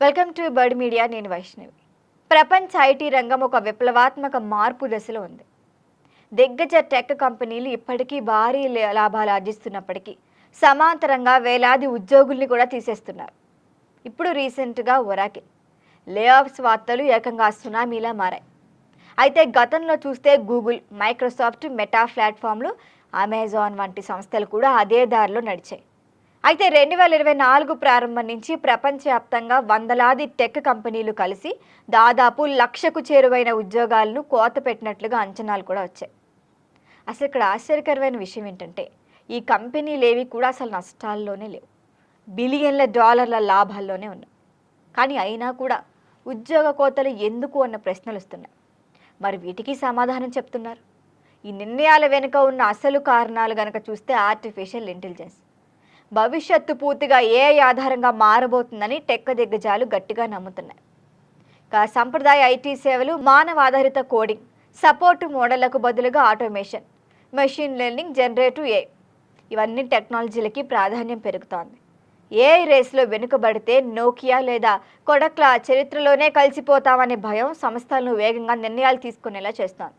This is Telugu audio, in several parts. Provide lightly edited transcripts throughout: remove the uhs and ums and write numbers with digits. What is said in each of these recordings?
Welcome to bird media. నేను వైష్ణవి. ప్రపంచ ఐటీ రంగం ఒక విప్లవాత్మక మార్పు దశలో ఉంది. దిగ్గజ టెక్ కంపెనీలు ఇప్పటికీ భారీ లాభాలు ఆర్జిస్తున్నప్పటికీ సమాంతరంగా వేలాది ఉద్యోగుల్ని కూడా తీసేస్తున్నారు. ఇప్పుడు రీసెంట్గా ఒరాకిల్ లే ఆఫ్స్ వార్తలు ఏకంగా సునామీలా మారాయి. అయితే గతంలో చూస్తే గూగుల్, మైక్రోసాఫ్ట్, మెటా ప్లాట్ఫామ్లు, అమెజాన్ వంటి సంస్థలు కూడా అదే దారిలో నడిచాయి. అయితే 2024 ప్రారంభం నుంచి ప్రపంచవ్యాప్తంగా వందలాది టెక్ కంపెనీలు కలిసి దాదాపు 1,00,000కు చేరువైన ఉద్యోగాలను కోత పెట్టినట్లుగా అంచనాలు కూడా వచ్చాయి. అసలు ఇక్కడ ఆశ్చర్యకరమైన విషయం ఏంటంటే ఈ కంపెనీలేవి కూడా అసలు నష్టాల్లోనే లేవు, బిలియన్ల డాలర్ల లాభాల్లోనే ఉన్నాయి. కానీ అయినా కూడా ఉద్యోగ కోతలు ఎందుకు అన్న ప్రశ్నలు వస్తున్నాయి. మరి వీటికి సమాధానం చెప్తున్నారు. ఈ నిర్ణయాల వెనుక ఉన్న అసలు కారణాలు గనక చూస్తే ఆర్టిఫిషియల్ ఇంటెలిజెన్స్ భవిష్యత్తు పూర్తిగా ఏఐ ఆధారంగా మారబోతుందని టెక్ దిగ్గజాలు గట్టిగా నమ్ముతున్నాయి. సంప్రదాయ ఐటీ సేవలు, మానవ ఆధారిత కోడింగ్, సపోర్టు మోడళ్లకు బదులుగా automation, machine learning, generative AI ఇవన్నీ టెక్నాలజీలకి ప్రాధాన్యం పెరుగుతోంది. ఏఐ రేస్లో వెనుకబడితే నోకియా లేదా కొడక్ల చరిత్రలోనే కలిసిపోతామనే భయం సంస్థలను వేగంగా నిర్ణయాలు తీసుకునేలా చేస్తోంది.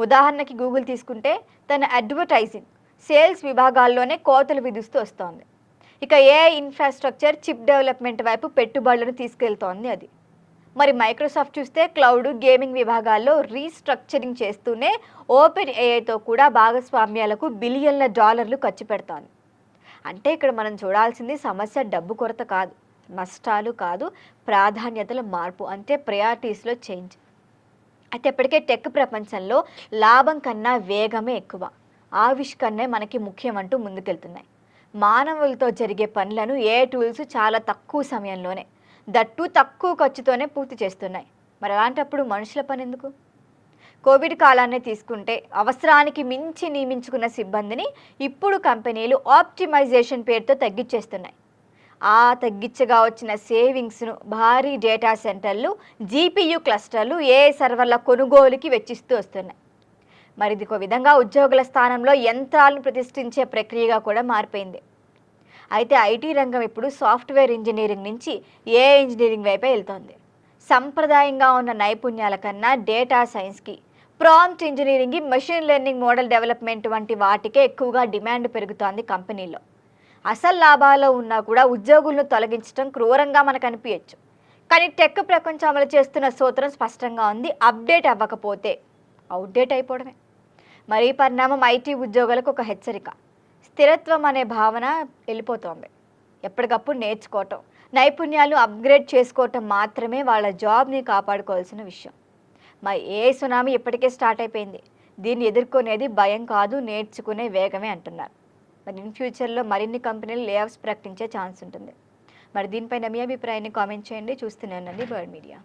ఉదాహరణకి గూగుల్ తీసుకుంటే తన అడ్వర్టైజింగ్, సేల్స్ విభాగాల్లోనే కోతలు విధిస్తూ వస్తోంది. ఇక ఏఐ ఇన్ఫ్రాస్ట్రక్చర్, చిప్ డెవలప్మెంట్ వైపు పెట్టుబడులను తీసుకెళ్తోంది అది. మరి మైక్రోసాఫ్ట్ చూస్తే క్లౌడ్, గేమింగ్ విభాగాల్లో రీస్ట్రక్చరింగ్ చేస్తూనే ఓపెన్ ఏఐతో కూడా భాగస్వామ్యాలకు బిలియన్ల డాలర్లు ఖర్చు పెడుతోంది. అంటే ఇక్కడ మనం చూడాల్సింది సమస్య డబ్బు కొరత కాదు, నష్టాలు కాదు, ప్రాధాన్యతల మార్పు, అంటే ప్రయారిటీస్లో చేంజ్. అయితే ఇప్పటికే టెక్ ప్రపంచంలో లాభం కన్నా వేగమే ఎక్కువ, ఆవిష్కరణే మనకి ముఖ్యమంటూ ముందుకెళ్తున్నాయి. మానవులతో జరిగే పనులను ఏ టూల్స్ చాలా తక్కువ సమయంలోనే, దట్టు తక్కువ ఖర్చుతోనే పూర్తి చేస్తున్నాయి. మరి అలాంటప్పుడు మనుషుల పని ఎందుకు? కోవిడ్ కాలాన్ని తీసుకుంటే అవసరానికి మించి నియమించుకున్న సిబ్బందిని ఇప్పుడు కంపెనీలు ఆప్టిమైజేషన్ పేరుతో తగ్గించేస్తున్నాయి. ఆ తగ్గించగా వచ్చిన సేవింగ్స్ను భారీ డేటా సెంటర్లు, జీపీయూ క్లస్టర్లు, ఏఐ సర్వర్ల కొనుగోలుకి వెచ్చిస్తూ వస్తున్నాయి. మరి ఇది ఒక విధంగా ఉద్యోగుల స్థానంలో యంత్రాలను ప్రతిష్ఠించే ప్రక్రియగా కూడా మారిపోయింది. అయితే ఐటీ రంగం ఇప్పుడు సాఫ్ట్వేర్ ఇంజనీరింగ్ నుంచి ఏఐ ఇంజనీరింగ్ వైపే వెళ్తోంది. సంప్రదాయంగా ఉన్న నైపుణ్యాల కన్నా డేటా సైన్స్కి, ప్రాంప్ట్ ఇంజనీరింగ్కి, మెషిన్ లెర్నింగ్ మోడల్ డెవలప్మెంట్ వంటి వాటికే ఎక్కువగా డిమాండ్ పెరుగుతోంది కంపెనీల్లో. అసలు లాభాల్లో ఉన్నా కూడా ఉద్యోగులను తొలగించడం క్రూరంగా మనకు అనిపించచ్చు. కానీ టెక్ ప్రపంచం అమలు చేస్తున్న సూత్రం స్పష్టంగా ఉంది. అప్డేట్ అవ్వకపోతే అవుట్డేట్ అయిపోవడమే. మరి ఈ పరిణామం ఐటీ ఉద్యోగులకు ఒక హెచ్చరిక. స్థిరత్వం అనే భావన వెళ్ళిపోతోంది. ఎప్పటికప్పుడు నేర్చుకోవటం, నైపుణ్యాలు అప్గ్రేడ్ చేసుకోవటం మాత్రమే వాళ్ళ జాబ్ని కాపాడుకోవాల్సిన విషయం. మరి ఏ సునామీ ఇప్పటికే స్టార్ట్ అయిపోయింది. దీన్ని ఎదుర్కొనేది భయం కాదు, నేర్చుకునే వేగమే అంటున్నారు. మరి ఇన్ ఫ్యూచర్లో మరిన్ని కంపెనీలు లే ఆఫ్స్ ప్రకటించే ఛాన్స్ ఉంటుంది. మరి దీనిపైన మీ అభిప్రాయాన్ని కామెంట్ చేయండి. చూస్తూనే ఉండండి బర్డ్ మీడియా.